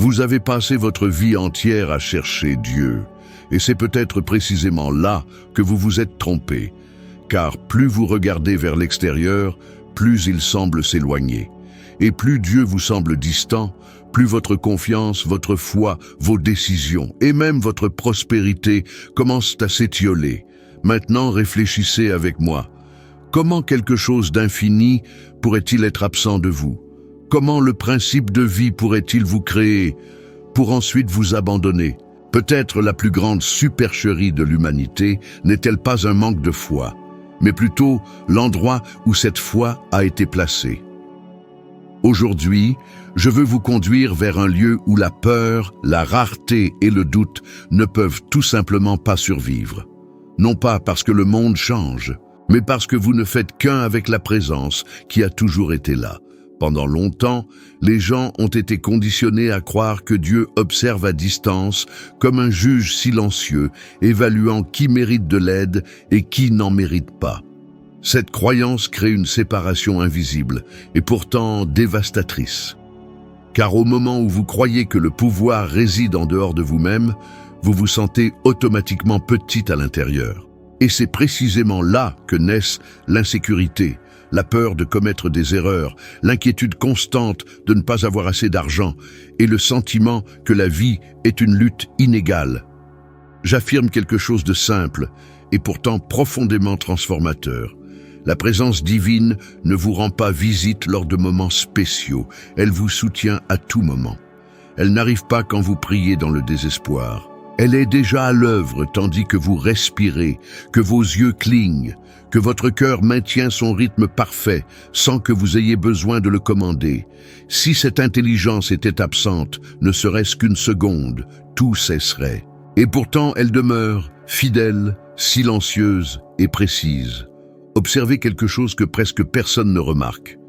Vous avez passé votre vie entière à chercher Dieu, et c'est peut-être précisément là que vous vous êtes trompé, car plus vous regardez vers l'extérieur, plus il semble s'éloigner. Et plus Dieu vous semble distant, plus votre confiance, votre foi, vos décisions et même votre prospérité commencent à s'étioler. Maintenant, réfléchissez avec moi. Comment quelque chose d'infini pourrait-il être absent de vous? Comment le principe de vie pourrait-il vous créer pour ensuite vous abandonner? Peut-être la plus grande supercherie de l'humanité n'est-elle pas un manque de foi, mais plutôt l'endroit où cette foi a été placée. Aujourd'hui, je veux vous conduire vers un lieu où la peur, la rareté et le doute ne peuvent tout simplement pas survivre. Non pas parce que le monde change, mais parce que vous ne faites qu'un avec la présence qui a toujours été là. Pendant longtemps, les gens ont été conditionnés à croire que Dieu observe à distance comme un juge silencieux, évaluant qui mérite de l'aide et qui n'en mérite pas. Cette croyance crée une séparation invisible et pourtant dévastatrice. Car au moment où vous croyez que le pouvoir réside en dehors de vous-même, vous vous sentez automatiquement petit à l'intérieur. Et c'est précisément là que naissent l'insécurité, la peur de commettre des erreurs, l'inquiétude constante de ne pas avoir assez d'argent et le sentiment que la vie est une lutte inégale. J'affirme quelque chose de simple et pourtant profondément transformateur. La présence divine ne vous rend pas visite lors de moments spéciaux, elle vous soutient à tout moment. Elle n'arrive pas quand vous priez dans le désespoir. Elle est déjà à l'œuvre tandis que vous respirez, que vos yeux clignent, que votre cœur maintient son rythme parfait sans que vous ayez besoin de le commander. Si cette intelligence était absente, ne serait-ce qu'une seconde, tout cesserait. Et pourtant, elle demeure fidèle, silencieuse et précise. Observez quelque chose que presque personne ne remarque.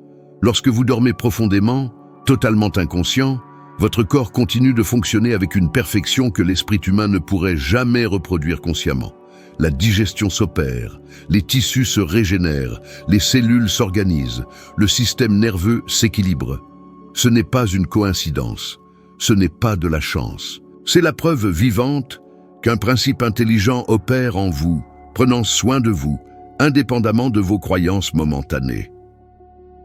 Lorsque vous dormez profondément, totalement inconscient, votre corps continue de fonctionner avec une perfection que l'esprit humain ne pourrait jamais reproduire consciemment. La digestion s'opère, les tissus se régénèrent, les cellules s'organisent, le système nerveux s'équilibre. Ce n'est pas une coïncidence, ce n'est pas de la chance. C'est la preuve vivante qu'un principe intelligent opère en vous, prenant soin de vous, indépendamment de vos croyances momentanées.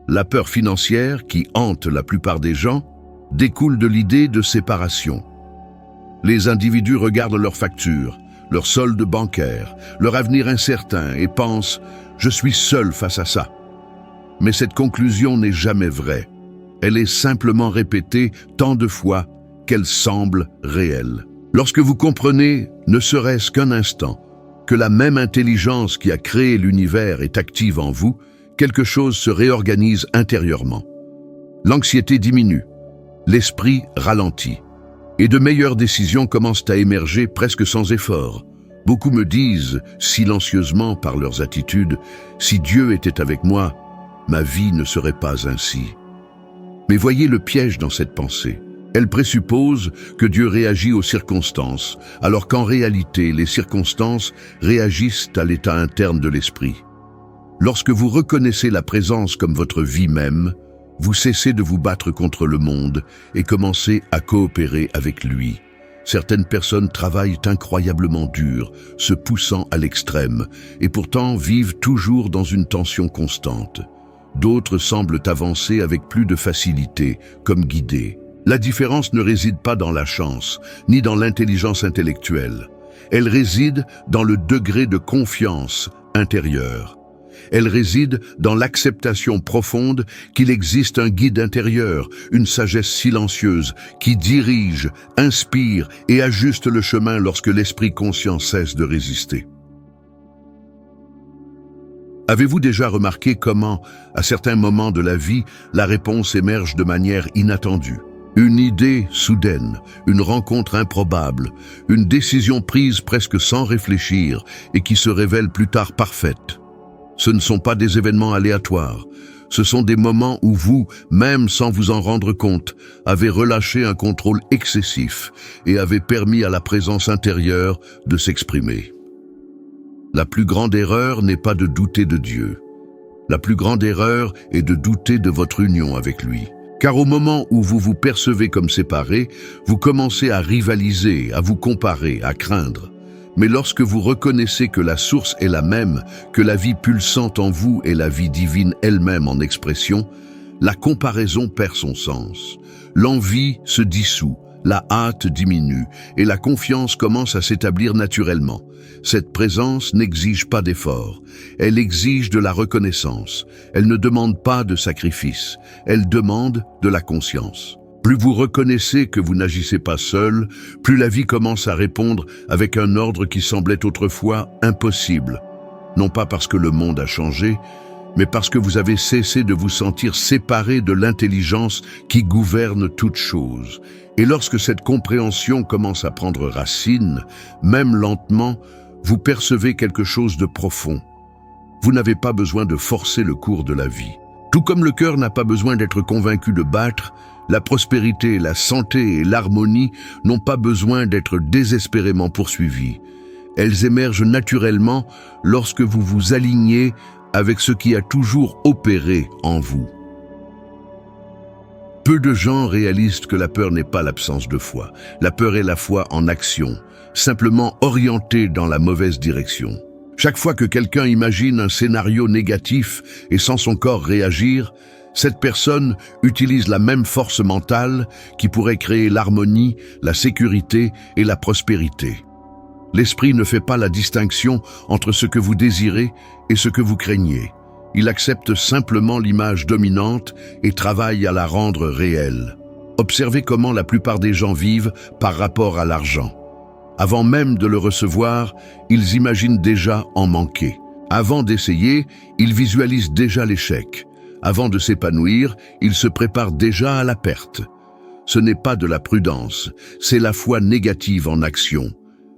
La peur financière qui hante la plupart des gens découle de l'idée de séparation. Les individus regardent leurs factures, leur solde bancaire, leur avenir incertain et pensent « je suis seul face à ça ». Mais cette conclusion n'est jamais vraie. Elle est simplement répétée tant de fois qu'elle semble réelle. Lorsque vous comprenez, ne serait-ce qu'un instant, que la même intelligence qui a créé l'univers est active en vous, quelque chose se réorganise intérieurement. L'anxiété diminue, l'esprit ralentit, et de meilleures décisions commencent à émerger presque sans effort. Beaucoup me disent, silencieusement par leurs attitudes, « Si Dieu était avec moi, ma vie ne serait pas ainsi. » Mais voyez le piège dans cette pensée. Elle présuppose que Dieu réagit aux circonstances, alors qu'en réalité, les circonstances réagissent à l'état interne de l'esprit. Lorsque vous reconnaissez la présence comme votre vie même, vous cessez de vous battre contre le monde et commencez à coopérer avec lui. Certaines personnes travaillent incroyablement dur, se poussant à l'extrême, et pourtant vivent toujours dans une tension constante. D'autres semblent avancer avec plus de facilité, comme guidés. La différence ne réside pas dans la chance, ni dans l'intelligence intellectuelle. Elle réside dans le degré de confiance intérieure. Elle réside dans l'acceptation profonde qu'il existe un guide intérieur, une sagesse silencieuse qui dirige, inspire et ajuste le chemin lorsque l'esprit conscient cesse de résister. Avez-vous déjà remarqué comment, à certains moments de la vie, la réponse émerge de manière inattendue? Une idée soudaine, une rencontre improbable, une décision prise presque sans réfléchir et qui se révèle plus tard parfaite. Ce ne sont pas des événements aléatoires, ce sont des moments où vous, même sans vous en rendre compte, avez relâché un contrôle excessif et avez permis à la présence intérieure de s'exprimer. La plus grande erreur n'est pas de douter de Dieu. La plus grande erreur est de douter de votre union avec lui. Car au moment où vous vous percevez comme séparés, vous commencez à rivaliser, à vous comparer, à craindre. Mais lorsque vous reconnaissez que la source est la même, que la vie pulsante en vous est la vie divine elle-même en expression, la comparaison perd son sens. L'envie se dissout, la hâte diminue et la confiance commence à s'établir naturellement. Cette présence n'exige pas d'effort, elle exige de la reconnaissance. Elle ne demande pas de sacrifice, elle demande de la conscience. Plus vous reconnaissez que vous n'agissez pas seul, plus la vie commence à répondre avec un ordre qui semblait autrefois impossible. Non pas parce que le monde a changé, mais parce que vous avez cessé de vous sentir séparé de l'intelligence qui gouverne toute chose. Et lorsque cette compréhension commence à prendre racine, même lentement, vous percevez quelque chose de profond. Vous n'avez pas besoin de forcer le cours de la vie. Tout comme le cœur n'a pas besoin d'être convaincu de battre, la prospérité, la santé et l'harmonie n'ont pas besoin d'être désespérément poursuivies. Elles émergent naturellement lorsque vous vous alignez avec ce qui a toujours opéré en vous. Peu de gens réalisent que la peur n'est pas l'absence de foi. La peur est la foi en action, simplement orientée dans la mauvaise direction. Chaque fois que quelqu'un imagine un scénario négatif et sent son corps réagir, cette personne utilise la même force mentale qui pourrait créer l'harmonie, la sécurité et la prospérité. L'esprit ne fait pas la distinction entre ce que vous désirez et ce que vous craignez. Il accepte simplement l'image dominante et travaille à la rendre réelle. Observez comment la plupart des gens vivent par rapport à l'argent. Avant même de le recevoir, ils imaginent déjà en manquer. Avant d'essayer, ils visualisent déjà l'échec. Avant de s'épanouir, ils se préparent déjà à la perte. Ce n'est pas de la prudence, c'est la foi négative en action.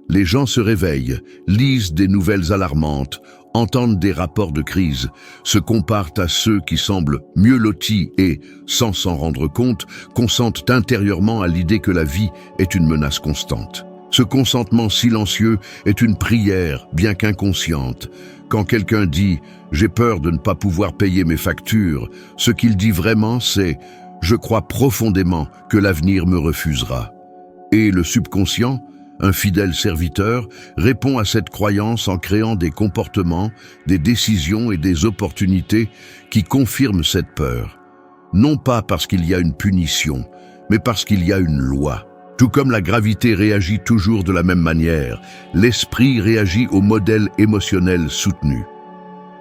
Les gens se réveillent, lisent des nouvelles alarmantes, entendent des rapports de crise, se comparent à ceux qui semblent mieux lotis et, sans s'en rendre compte, consentent intérieurement à l'idée que la vie est une menace constante. Ce consentement silencieux est une prière, bien qu'inconsciente. Quand quelqu'un dit « j'ai peur de ne pas pouvoir payer mes factures », ce qu'il dit vraiment c'est « je crois profondément que l'avenir me refusera ». Et le subconscient, un fidèle serviteur, répond à cette croyance en créant des comportements, des décisions et des opportunités qui confirment cette peur. Non pas parce qu'il y a une punition, mais parce qu'il y a une loi. Tout comme la gravité réagit toujours de la même manière, l'esprit réagit au modèle émotionnel soutenu.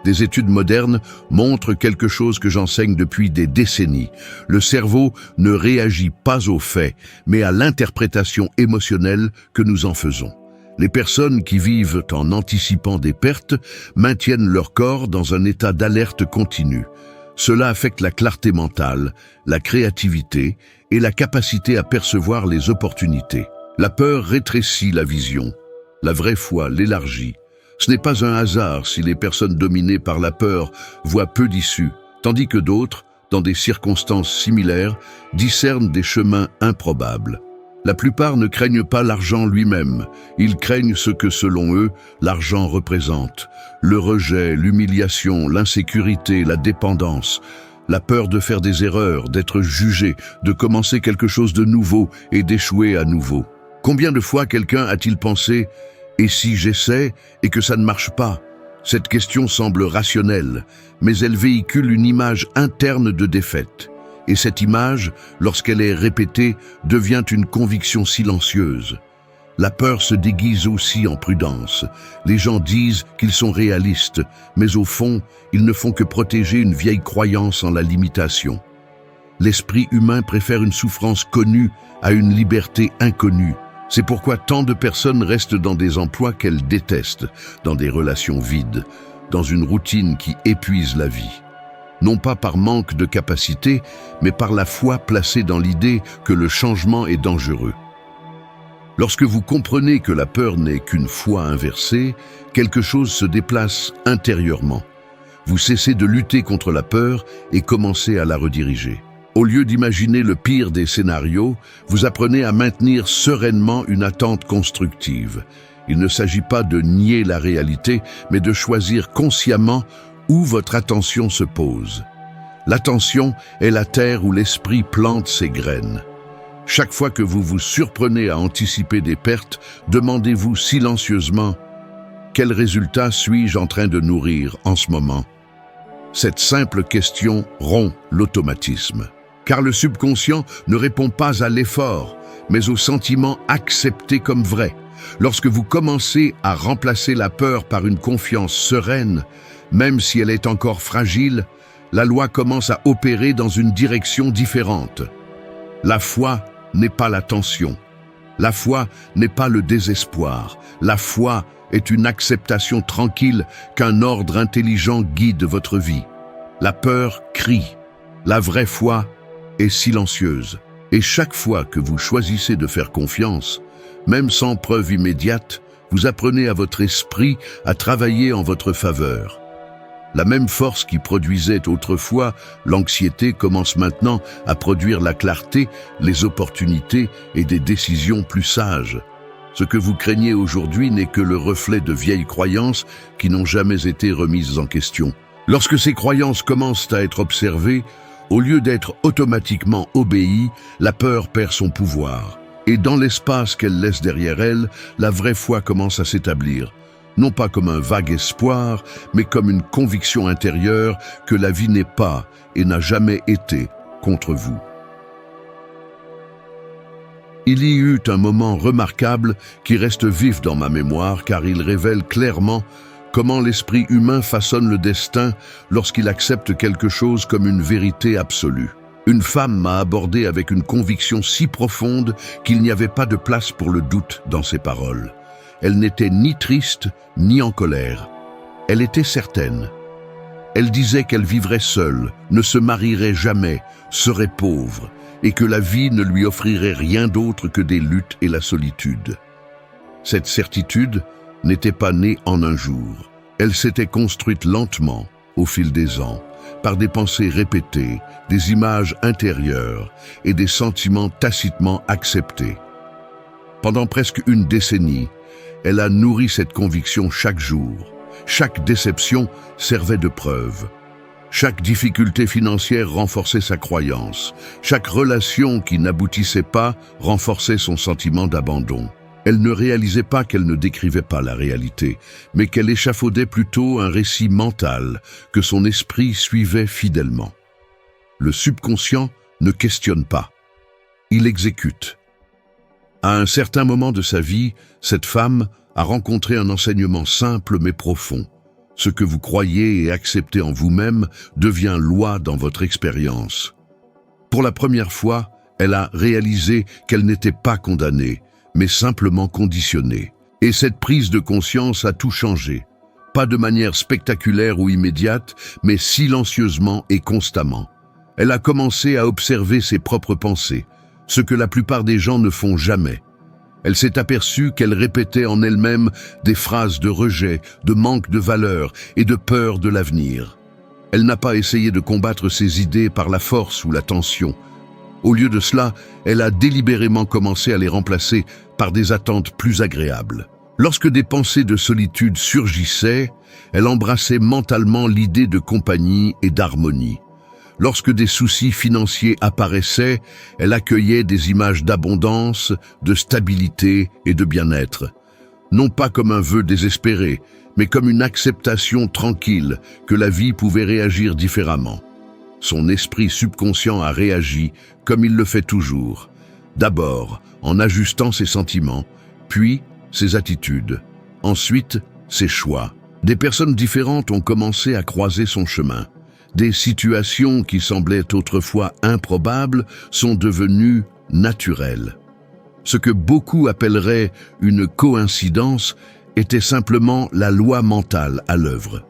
Des études modernes montrent quelque chose que j'enseigne depuis des décennies. Le cerveau ne réagit pas aux faits, mais à l'interprétation émotionnelle que nous en faisons. Les personnes qui vivent en anticipant des pertes maintiennent leur corps dans un état d'alerte continue. Cela affecte la clarté mentale, la créativité et la capacité à percevoir les opportunités. La peur rétrécit la vision. La vraie foi l'élargit. Ce n'est pas un hasard si les personnes dominées par la peur voient peu d'issues, tandis que d'autres, dans des circonstances similaires, discernent des chemins improbables. La plupart ne craignent pas l'argent lui-même, ils craignent ce que, selon eux, l'argent représente. Le rejet, l'humiliation, l'insécurité, la dépendance, la peur de faire des erreurs, d'être jugé, de commencer quelque chose de nouveau et d'échouer à nouveau. Combien de fois quelqu'un a-t-il pensé « et si j'essaie et que ça ne marche pas ?» Cette question semble rationnelle, mais elle véhicule une image interne de défaite. Et cette image, lorsqu'elle est répétée, devient une conviction silencieuse. La peur se déguise aussi en prudence. Les gens disent qu'ils sont réalistes, mais au fond, ils ne font que protéger une vieille croyance en la limitation. L'esprit humain préfère une souffrance connue à une liberté inconnue. C'est pourquoi tant de personnes restent dans des emplois qu'elles détestent, dans des relations vides, dans une routine qui épuise la vie. Non pas par manque de capacité, mais par la foi placée dans l'idée que le changement est dangereux. Lorsque vous comprenez que la peur n'est qu'une foi inversée, quelque chose se déplace intérieurement. Vous cessez de lutter contre la peur et commencez à la rediriger. Au lieu d'imaginer le pire des scénarios, vous apprenez à maintenir sereinement une attente constructive. Il ne s'agit pas de nier la réalité, mais de choisir consciemment où votre attention se pose. L'attention est la terre où l'esprit plante ses graines. Chaque fois que vous vous surprenez à anticiper des pertes, demandez-vous silencieusement « Quel résultat suis-je en train de nourrir en ce moment ?» Cette simple question rompt l'automatisme. Car le subconscient ne répond pas à l'effort, mais au sentiment accepté comme vrai. Lorsque vous commencez à remplacer la peur par une confiance sereine, même si elle est encore fragile, la loi commence à opérer dans une direction différente. La foi n'est pas la tension. La foi n'est pas le désespoir. La foi est une acceptation tranquille qu'un ordre intelligent guide votre vie. La peur crie. La vraie foi est silencieuse. Et chaque fois que vous choisissez de faire confiance, même sans preuve immédiate, vous apprenez à votre esprit à travailler en votre faveur. La même force qui produisait autrefois l'anxiété commence maintenant à produire la clarté, les opportunités et des décisions plus sages. Ce que vous craignez aujourd'hui n'est que le reflet de vieilles croyances qui n'ont jamais été remises en question. Lorsque ces croyances commencent à être observées, au lieu d'être automatiquement obéies, la peur perd son pouvoir. Et dans l'espace qu'elle laisse derrière elle, la vraie foi commence à s'établir. Non pas comme un vague espoir, mais comme une conviction intérieure que la vie n'est pas et n'a jamais été contre vous. Il y eut un moment remarquable qui reste vif dans ma mémoire car il révèle clairement comment l'esprit humain façonne le destin lorsqu'il accepte quelque chose comme une vérité absolue. Une femme m'a abordé avec une conviction si profonde qu'il n'y avait pas de place pour le doute dans ses paroles. Elle n'était ni triste, ni en colère. Elle était certaine. Elle disait qu'elle vivrait seule, ne se marierait jamais, serait pauvre, et que la vie ne lui offrirait rien d'autre que des luttes et la solitude. Cette certitude n'était pas née en un jour. Elle s'était construite lentement, au fil des ans, par des pensées répétées, des images intérieures et des sentiments tacitement acceptés. Pendant presque une décennie, elle a nourri cette conviction chaque jour. Chaque déception servait de preuve. Chaque difficulté financière renforçait sa croyance. Chaque relation qui n'aboutissait pas renforçait son sentiment d'abandon. Elle ne réalisait pas qu'elle ne décrivait pas la réalité, mais qu'elle échafaudait plutôt un récit mental que son esprit suivait fidèlement. Le subconscient ne questionne pas. Il exécute. À un certain moment de sa vie, cette femme a rencontré un enseignement simple mais profond. Ce que vous croyez et acceptez en vous-même devient loi dans votre expérience. Pour la première fois, elle a réalisé qu'elle n'était pas condamnée, mais simplement conditionnée. Et cette prise de conscience a tout changé. Pas de manière spectaculaire ou immédiate, mais silencieusement et constamment. Elle a commencé à observer ses propres pensées, ce que la plupart des gens ne font jamais. Elle s'est aperçue qu'elle répétait en elle-même des phrases de rejet, de manque de valeur et de peur de l'avenir. Elle n'a pas essayé de combattre ses idées par la force ou la tension. Au lieu de cela, elle a délibérément commencé à les remplacer par des attentes plus agréables. Lorsque des pensées de solitude surgissaient, elle embrassait mentalement l'idée de compagnie et d'harmonie. Lorsque des soucis financiers apparaissaient, elle accueillait des images d'abondance, de stabilité et de bien-être. Non pas comme un vœu désespéré, mais comme une acceptation tranquille que la vie pouvait réagir différemment. Son esprit subconscient a réagi comme il le fait toujours. D'abord, en ajustant ses sentiments, puis ses attitudes, ensuite ses choix. Des personnes différentes ont commencé à croiser son chemin. Des situations qui semblaient autrefois improbables sont devenues naturelles. Ce que beaucoup appelleraient une coïncidence était simplement la loi mentale à l'œuvre.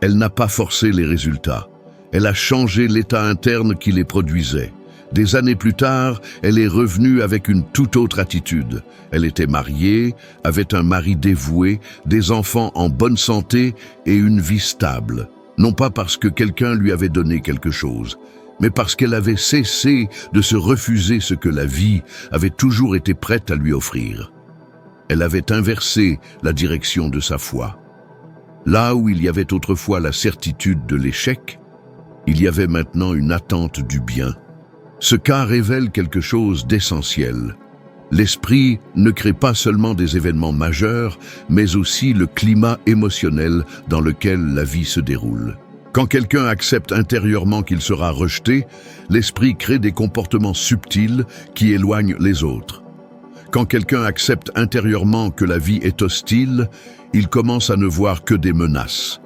Elle n'a pas forcé les résultats. Elle a changé l'état interne qui les produisait. Des années plus tard, elle est revenue avec une toute autre attitude. Elle était mariée, avait un mari dévoué, des enfants en bonne santé et une vie stable. Non pas parce que quelqu'un lui avait donné quelque chose, mais parce qu'elle avait cessé de se refuser ce que la vie avait toujours été prête à lui offrir. Elle avait inversé la direction de sa foi. Là où il y avait autrefois la certitude de l'échec, Il y avait maintenant une attente du bien. Ce cas révèle quelque chose d'essentiel. L'esprit ne crée pas seulement des événements majeurs, mais aussi le climat émotionnel dans lequel la vie se déroule. Quand quelqu'un accepte intérieurement qu'il sera rejeté, l'esprit crée des comportements subtils qui éloignent les autres. Quand quelqu'un accepte intérieurement que la vie est hostile, il commence à ne voir que des menaces.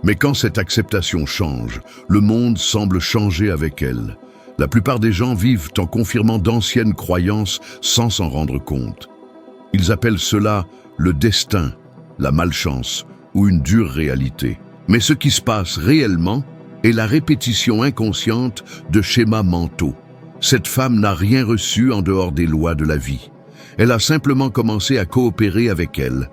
Mais quand cette acceptation change, le monde semble changer avec elle. La plupart des gens vivent en confirmant d'anciennes croyances sans s'en rendre compte. Ils appellent cela le destin, la malchance ou une dure réalité. Mais ce qui se passe réellement est la répétition inconsciente de schémas mentaux. Cette femme n'a rien reçu en dehors des lois de la vie. Elle a simplement commencé à coopérer avec elle.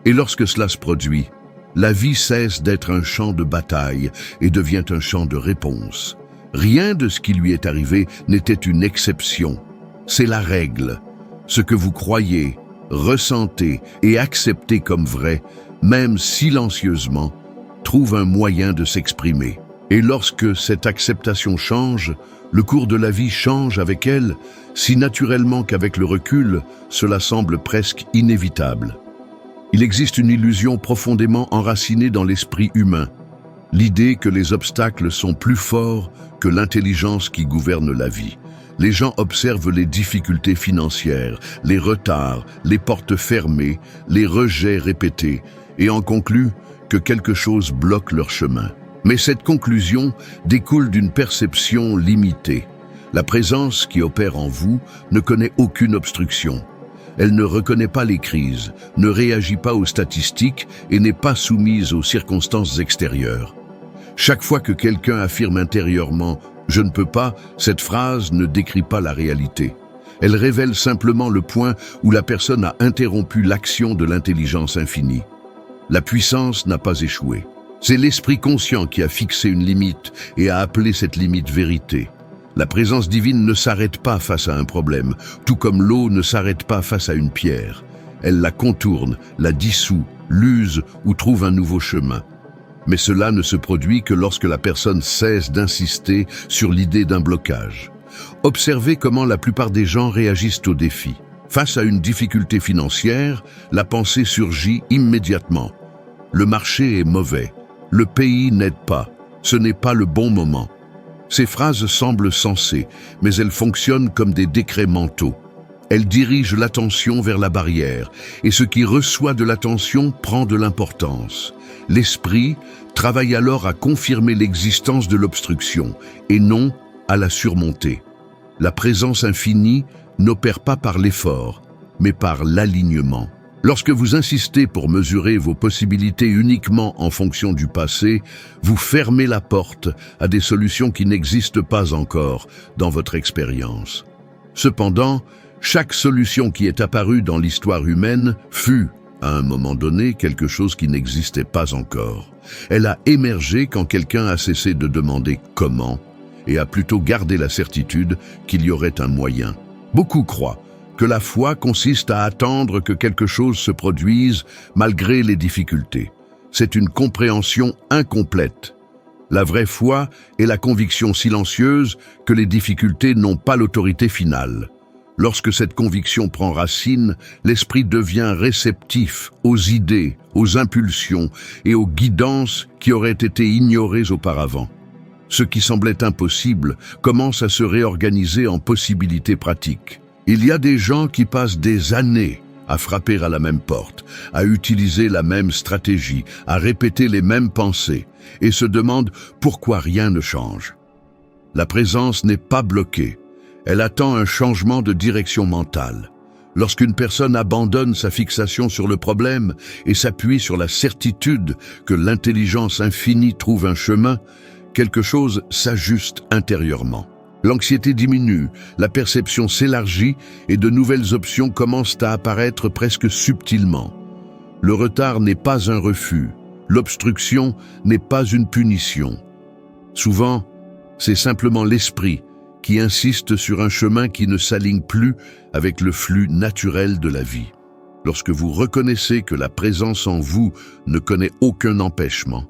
Et lorsque cela se produit, la vie cesse d'être un champ de bataille et devient un champ de réponse. Rien de ce qui lui est arrivé n'était une exception. C'est la règle. Ce que vous croyez, ressentez et acceptez comme vrai, même silencieusement, trouve un moyen de s'exprimer. Et lorsque cette acceptation change, le cours de la vie change avec elle, si naturellement qu'avec le recul, cela semble presque inévitable. Il existe une illusion profondément enracinée dans l'esprit humain. L'idée que les obstacles sont plus forts que l'intelligence qui gouverne la vie. Les gens observent les difficultés financières, les retards, les portes fermées, les rejets répétés, et en concluent que quelque chose bloque leur chemin. Mais cette conclusion découle d'une perception limitée. La présence qui opère en vous ne connaît aucune obstruction. Elle ne reconnaît pas les crises, ne réagit pas aux statistiques et n'est pas soumise aux circonstances extérieures. Chaque fois que quelqu'un affirme intérieurement « je ne peux pas », cette phrase ne décrit pas la réalité. Elle révèle simplement le point où la personne a interrompu l'action de l'intelligence infinie. La puissance n'a pas échoué. C'est l'esprit conscient qui a fixé une limite et a appelé cette limite vérité. La présence divine ne s'arrête pas face à un problème, tout comme l'eau ne s'arrête pas face à une pierre. Elle la contourne, la dissout, l'use ou trouve un nouveau chemin. Mais cela ne se produit que lorsque la personne cesse d'insister sur l'idée d'un blocage. Observez comment la plupart des gens réagissent aux défis. Face à une difficulté financière, la pensée surgit immédiatement. Le marché est mauvais. Le pays n'aide pas. Ce n'est pas le bon moment. Ces phrases semblent sensées, mais elles fonctionnent comme des décrets mentaux. Elles dirigent l'attention vers la barrière, et ce qui reçoit de l'attention prend de l'importance. L'esprit travaille alors à confirmer l'existence de l'obstruction, et non à la surmonter. La présence infinie n'opère pas par l'effort, mais par l'alignement. Lorsque vous insistez pour mesurer vos possibilités uniquement en fonction du passé, vous fermez la porte à des solutions qui n'existent pas encore dans votre expérience. Cependant, chaque solution qui est apparue dans l'histoire humaine fut, à un moment donné, quelque chose qui n'existait pas encore. Elle a émergé quand quelqu'un a cessé de demander comment et a plutôt gardé la certitude qu'il y aurait un moyen. Beaucoup croient que la foi consiste à attendre que quelque chose se produise malgré les difficultés. C'est une compréhension incomplète. La vraie foi est la conviction silencieuse que les difficultés n'ont pas l'autorité finale. Lorsque cette conviction prend racine, l'esprit devient réceptif aux idées, aux impulsions et aux guidances qui auraient été ignorées auparavant. Ce qui semblait impossible commence à se réorganiser en possibilités pratiques. Il y a des gens qui passent des années à frapper à la même porte, à utiliser la même stratégie, à répéter les mêmes pensées, et se demandent pourquoi rien ne change. La présence n'est pas bloquée, elle attend un changement de direction mentale. Lorsqu'une personne abandonne sa fixation sur le problème et s'appuie sur la certitude que l'intelligence infinie trouve un chemin, quelque chose s'ajuste intérieurement. L'anxiété diminue, la perception s'élargit et de nouvelles options commencent à apparaître presque subtilement. Le retard n'est pas un refus, l'obstruction n'est pas une punition. Souvent, c'est simplement l'esprit qui insiste sur un chemin qui ne s'aligne plus avec le flux naturel de la vie. Lorsque vous reconnaissez que la présence en vous ne connaît aucun empêchement,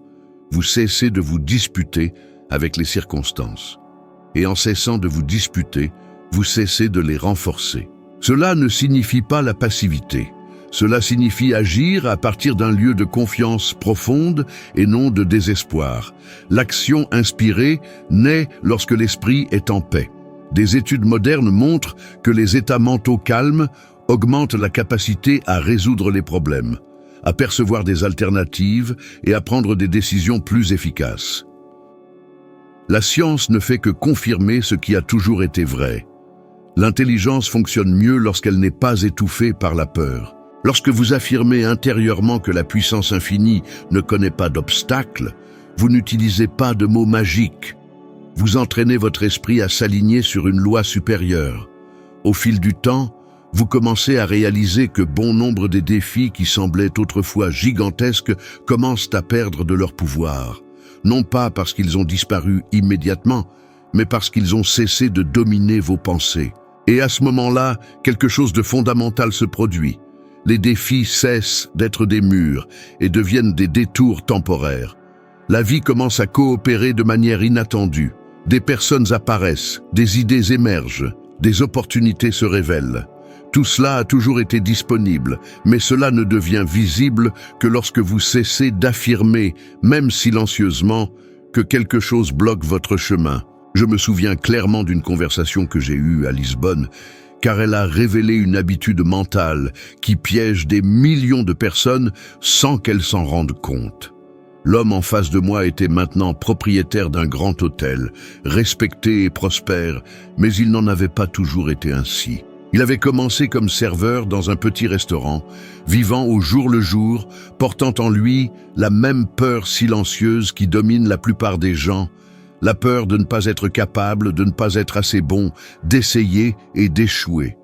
vous cessez de vous disputer avec les circonstances. Et en cessant de vous disputer, vous cessez de les renforcer. Cela ne signifie pas la passivité. Cela signifie agir à partir d'un lieu de confiance profonde et non de désespoir. L'action inspirée naît lorsque l'esprit est en paix. Des études modernes montrent que les états mentaux calmes augmentent la capacité à résoudre les problèmes, à percevoir des alternatives et à prendre des décisions plus efficaces. La science ne fait que confirmer ce qui a toujours été vrai. L'intelligence fonctionne mieux lorsqu'elle n'est pas étouffée par la peur. Lorsque vous affirmez intérieurement que la puissance infinie ne connaît pas d'obstacles, vous n'utilisez pas de mots magiques. Vous entraînez votre esprit à s'aligner sur une loi supérieure. Au fil du temps, vous commencez à réaliser que bon nombre des défis qui semblaient autrefois gigantesques commencent à perdre de leur pouvoir. Non pas parce qu'ils ont disparu immédiatement, mais parce qu'ils ont cessé de dominer vos pensées. Et à ce moment-là, quelque chose de fondamental se produit. Les défis cessent d'être des murs et deviennent des détours temporaires. La vie commence à coopérer de manière inattendue. Des personnes apparaissent, des idées émergent, des opportunités se révèlent. Tout cela a toujours été disponible, mais cela ne devient visible que lorsque vous cessez d'affirmer, même silencieusement, que quelque chose bloque votre chemin. Je me souviens clairement d'une conversation que j'ai eue à Lisbonne, car elle a révélé une habitude mentale qui piège des millions de personnes sans qu'elles s'en rendent compte. L'homme en face de moi était maintenant propriétaire d'un grand hôtel, respecté et prospère, mais il n'en avait pas toujours été ainsi. Il avait commencé comme serveur dans un petit restaurant, vivant au jour le jour, portant en lui la même peur silencieuse qui domine la plupart des gens, la peur de ne pas être capable, de ne pas être assez bon, d'essayer et d'échouer.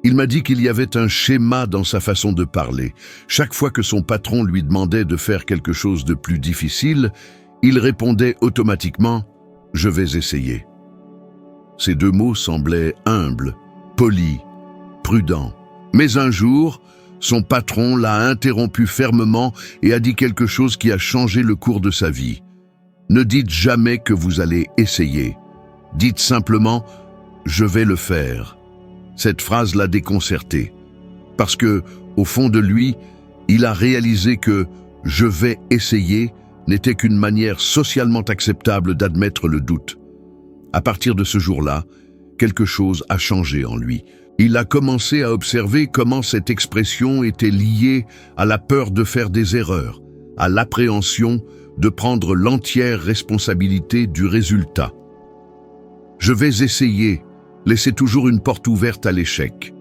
Il m'a dit qu'il y avait un schéma dans sa façon de parler. Chaque fois que son patron lui demandait de faire quelque chose de plus difficile, il répondait automatiquement « Je vais essayer ». Ces deux mots semblaient humbles, polis, prudents. Mais un jour, son patron l'a interrompu fermement et a dit quelque chose qui a changé le cours de sa vie. Ne dites jamais que vous allez essayer. Dites simplement « je vais le faire ». Cette phrase l'a déconcerté, parce que, au fond de lui, il a réalisé que « je vais essayer » n'était qu'une manière socialement acceptable d'admettre le doute. À partir de ce jour-là, quelque chose a changé en lui. Il a commencé à observer comment cette expression était liée à la peur de faire des erreurs, à l'appréhension de prendre l'entière responsabilité du résultat. Je vais essayer, laissait toujours une porte ouverte à l'échec.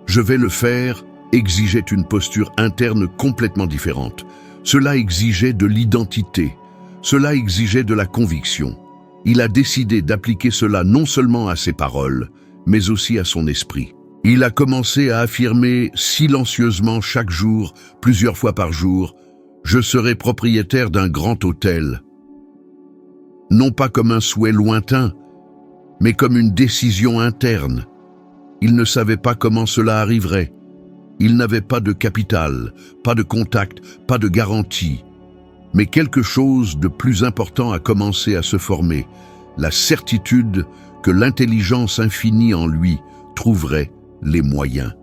Je vais le faire exigeait une posture interne complètement différente. Cela exigeait de l'identité, cela exigeait de la conviction. Il a décidé d'appliquer cela non seulement à ses paroles, mais aussi à son esprit. Il a commencé à affirmer silencieusement chaque jour, plusieurs fois par jour, « Je serai propriétaire d'un grand hôtel ». Non pas comme un souhait lointain, mais comme une décision interne. Il ne savait pas comment cela arriverait. Il n'avait pas de capital, pas de contact, pas de garantie. Mais quelque chose de plus important a commencé à se former, la certitude que l'intelligence infinie en lui trouverait les moyens.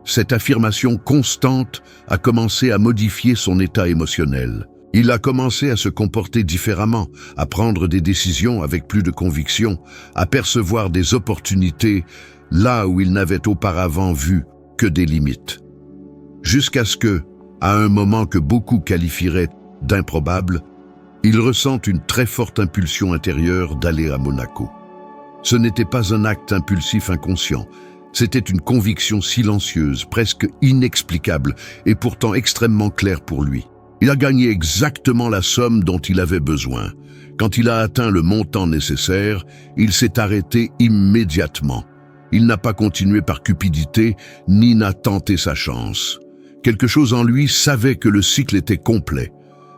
Cette affirmation constante a commencé à modifier son état émotionnel. Il a commencé à se comporter différemment, à prendre des décisions avec plus de conviction, à percevoir des opportunités là où il n'avait auparavant vu que des limites. Jusqu'à ce que, à un moment que beaucoup qualifieraient d'improbable, il ressente une très forte impulsion intérieure d'aller à Monaco. Ce n'était pas un acte impulsif inconscient, c'était une conviction silencieuse, presque inexplicable et pourtant extrêmement claire pour lui. Il a gagné exactement la somme dont il avait besoin. Quand il a atteint le montant nécessaire, il s'est arrêté immédiatement. Il n'a pas continué par cupidité, ni n'a tenté sa chance. Quelque chose en lui savait que le cycle était complet.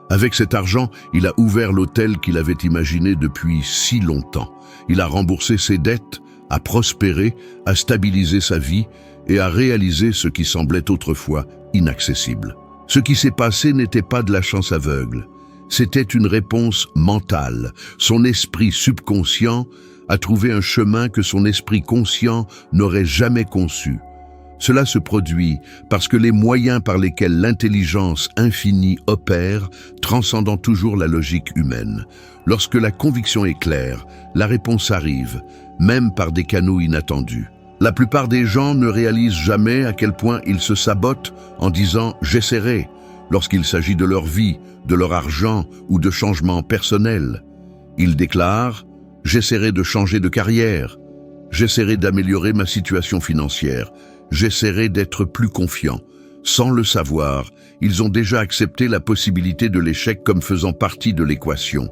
Avec cet argent, il a ouvert l'hôtel qu'il avait imaginé depuis si longtemps. Il a remboursé ses dettes, a prospéré, a stabilisé sa vie et a réalisé ce qui semblait autrefois inaccessible. Ce qui s'est passé n'était pas de la chance aveugle. C'était une réponse mentale. Son esprit subconscient a trouvé un chemin que son esprit conscient n'aurait jamais conçu. Cela se produit parce que les moyens par lesquels l'intelligence infinie opère transcendant toujours la logique humaine. Lorsque la conviction est claire, la réponse arrive, même par des canaux inattendus. La plupart des gens ne réalisent jamais à quel point ils se sabotent en disant « j'essaierai » lorsqu'il s'agit de leur vie, de leur argent ou de changements personnels. Ils déclarent « j'essaierai de changer de carrière, j'essaierai d'améliorer ma situation financière, j'essaierai d'être plus confiant ». Sans le savoir, ils ont déjà accepté la possibilité de l'échec comme faisant partie de l'équation.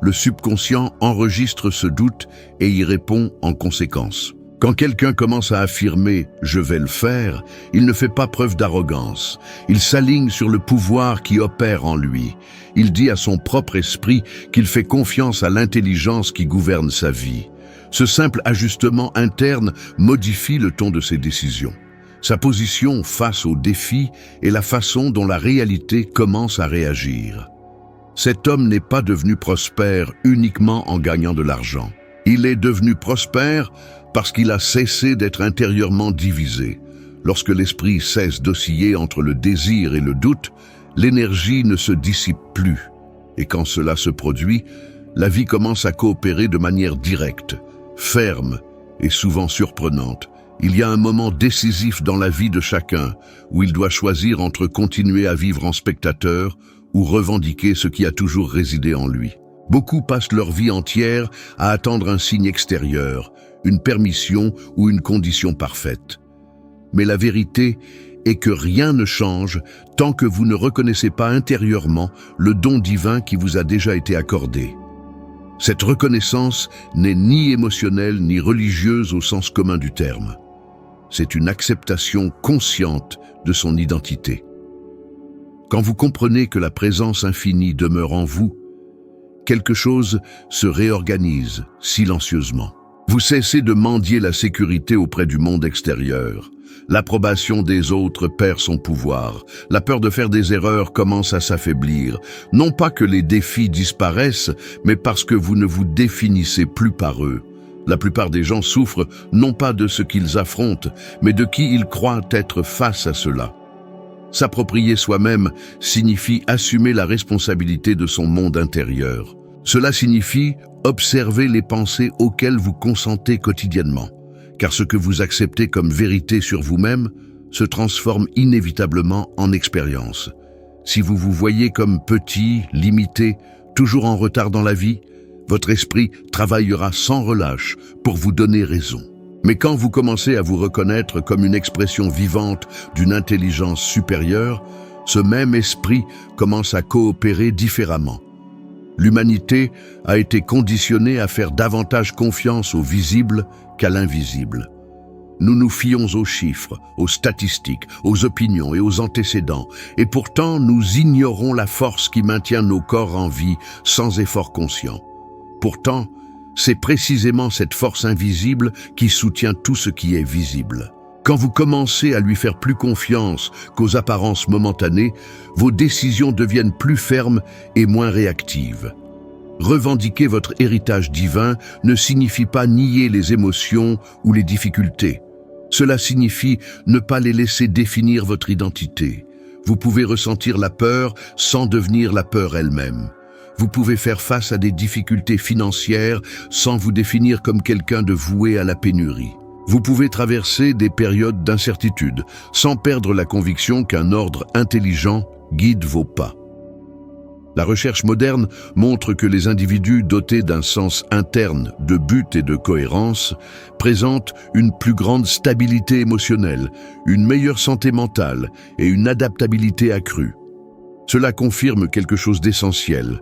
Le subconscient enregistre ce doute et y répond en conséquence. Quand quelqu'un commence à affirmer « je vais le faire », il ne fait pas preuve d'arrogance. Il s'aligne sur le pouvoir qui opère en lui. Il dit à son propre esprit qu'il fait confiance à l'intelligence qui gouverne sa vie. Ce simple ajustement interne modifie le ton de ses décisions. Sa position face aux défis et la façon dont la réalité commence à réagir. Cet homme n'est pas devenu prospère uniquement en gagnant de l'argent. Il est devenu prospère parce qu'il a cessé d'être intérieurement divisé. Lorsque l'esprit cesse d'osciller entre le désir et le doute, l'énergie ne se dissipe plus. Et quand cela se produit, la vie commence à coopérer de manière directe, ferme et souvent surprenante. Il y a un moment décisif dans la vie de chacun où il doit choisir entre continuer à vivre en spectateur ou revendiquer ce qui a toujours résidé en lui. Beaucoup passent leur vie entière à attendre un signe extérieur, une permission ou une condition parfaite. Mais la vérité est que rien ne change tant que vous ne reconnaissez pas intérieurement le don divin qui vous a déjà été accordé. Cette reconnaissance n'est ni émotionnelle ni religieuse au sens commun du terme. C'est une acceptation consciente de son identité. Quand vous comprenez que la présence infinie demeure en vous, quelque chose se réorganise silencieusement. Vous cessez de mendier la sécurité auprès du monde extérieur. L'approbation des autres perd son pouvoir. La peur de faire des erreurs commence à s'affaiblir. Non pas que les défis disparaissent, mais parce que vous ne vous définissez plus par eux. La plupart des gens souffrent non pas de ce qu'ils affrontent, mais de qui ils croient être face à cela. S'approprier soi-même signifie assumer la responsabilité de son monde intérieur. Cela signifie observer les pensées auxquelles vous consentez quotidiennement, car ce que vous acceptez comme vérité sur vous-même se transforme inévitablement en expérience. Si vous vous voyez comme petit, limité, toujours en retard dans la vie, votre esprit travaillera sans relâche pour vous donner raison. Mais quand vous commencez à vous reconnaître comme une expression vivante d'une intelligence supérieure, ce même esprit commence à coopérer différemment. L'humanité a été conditionnée à faire davantage confiance au visible qu'à l'invisible. Nous nous fions aux chiffres, aux statistiques, aux opinions et aux antécédents, et pourtant nous ignorons la force qui maintient nos corps en vie sans effort conscient. Pourtant, c'est précisément cette force invisible qui soutient tout ce qui est visible. Quand vous commencez à lui faire plus confiance qu'aux apparences momentanées, vos décisions deviennent plus fermes et moins réactives. Revendiquer votre héritage divin ne signifie pas nier les émotions ou les difficultés. Cela signifie ne pas les laisser définir votre identité. Vous pouvez ressentir la peur sans devenir la peur elle-même. Vous pouvez faire face à des difficultés financières sans vous définir comme quelqu'un de voué à la pénurie. Vous pouvez traverser des périodes d'incertitude sans perdre la conviction qu'un ordre intelligent guide vos pas. La recherche moderne montre que les individus dotés d'un sens interne de but et de cohérence présentent une plus grande stabilité émotionnelle, une meilleure santé mentale et une adaptabilité accrue. Cela confirme quelque chose d'essentiel.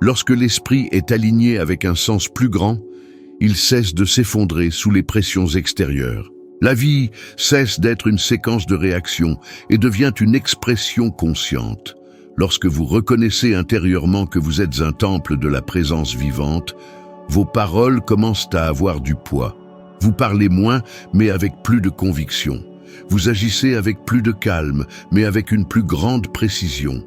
Lorsque l'esprit est aligné avec un sens plus grand, il cesse de s'effondrer sous les pressions extérieures. La vie cesse d'être une séquence de réactions et devient une expression consciente. Lorsque vous reconnaissez intérieurement que vous êtes un temple de la présence vivante, vos paroles commencent à avoir du poids. Vous parlez moins, mais avec plus de conviction. Vous agissez avec plus de calme, mais avec une plus grande précision.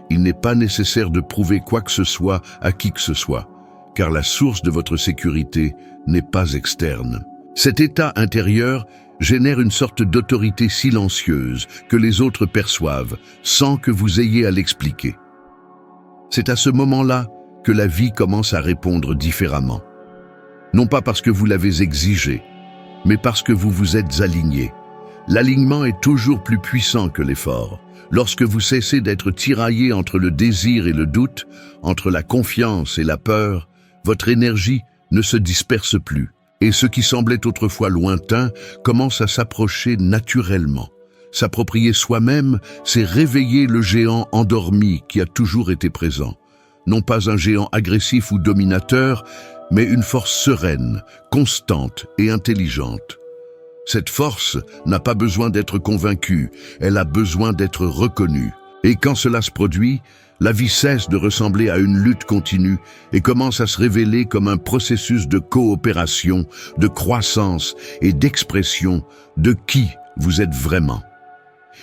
Il n'est pas nécessaire de prouver quoi que ce soit à qui que ce soit, car la source de votre sécurité n'est pas externe. Cet état intérieur génère une sorte d'autorité silencieuse que les autres perçoivent sans que vous ayez à l'expliquer. C'est à ce moment-là que la vie commence à répondre différemment. Non pas parce que vous l'avez exigé, mais parce que vous vous êtes aligné. L'alignement est toujours plus puissant que l'effort. Lorsque vous cessez d'être tiraillé entre le désir et le doute, entre la confiance et la peur, votre énergie ne se disperse plus. Et ce qui semblait autrefois lointain commence à s'approcher naturellement. S'approprier soi-même, c'est réveiller le géant endormi qui a toujours été présent. Non pas un géant agressif ou dominateur, mais une force sereine, constante et intelligente. Cette force n'a pas besoin d'être convaincue, elle a besoin d'être reconnue. Et quand cela se produit, la vie cesse de ressembler à une lutte continue et commence à se révéler comme un processus de coopération, de croissance et d'expression de qui vous êtes vraiment.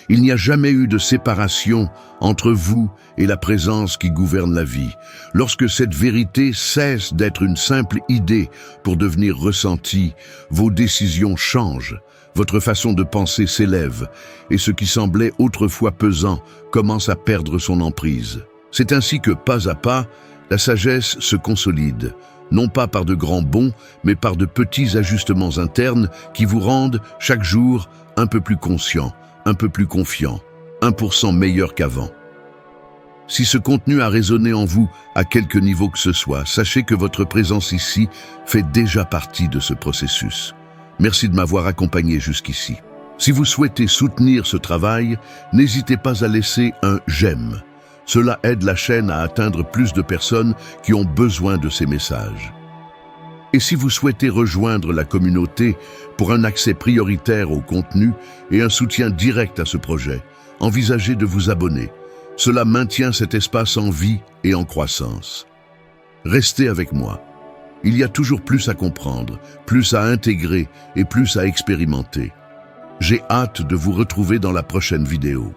Il n'y a jamais eu de séparation entre vous et la présence qui gouverne la vie. Lorsque cette vérité cesse d'être une simple idée pour devenir ressentie, vos décisions changent. Votre façon de penser s'élève, et ce qui semblait autrefois pesant commence à perdre son emprise. C'est ainsi que, pas à pas, la sagesse se consolide, non pas par de grands bonds, mais par de petits ajustements internes qui vous rendent, chaque jour, un peu plus conscient, un peu plus confiant, 1% meilleur qu'avant. Si ce contenu a résonné en vous à quelque niveau que ce soit, sachez que votre présence ici fait déjà partie de ce processus. Merci de m'avoir accompagné jusqu'ici. Si vous souhaitez soutenir ce travail, n'hésitez pas à laisser un « j'aime ». Cela aide la chaîne à atteindre plus de personnes qui ont besoin de ces messages. Et si vous souhaitez rejoindre la communauté pour un accès prioritaire au contenu et un soutien direct à ce projet, envisagez de vous abonner. Cela maintient cet espace en vie et en croissance. Restez avec moi. Il y a toujours plus à comprendre, plus à intégrer et plus à expérimenter. J'ai hâte de vous retrouver dans la prochaine vidéo.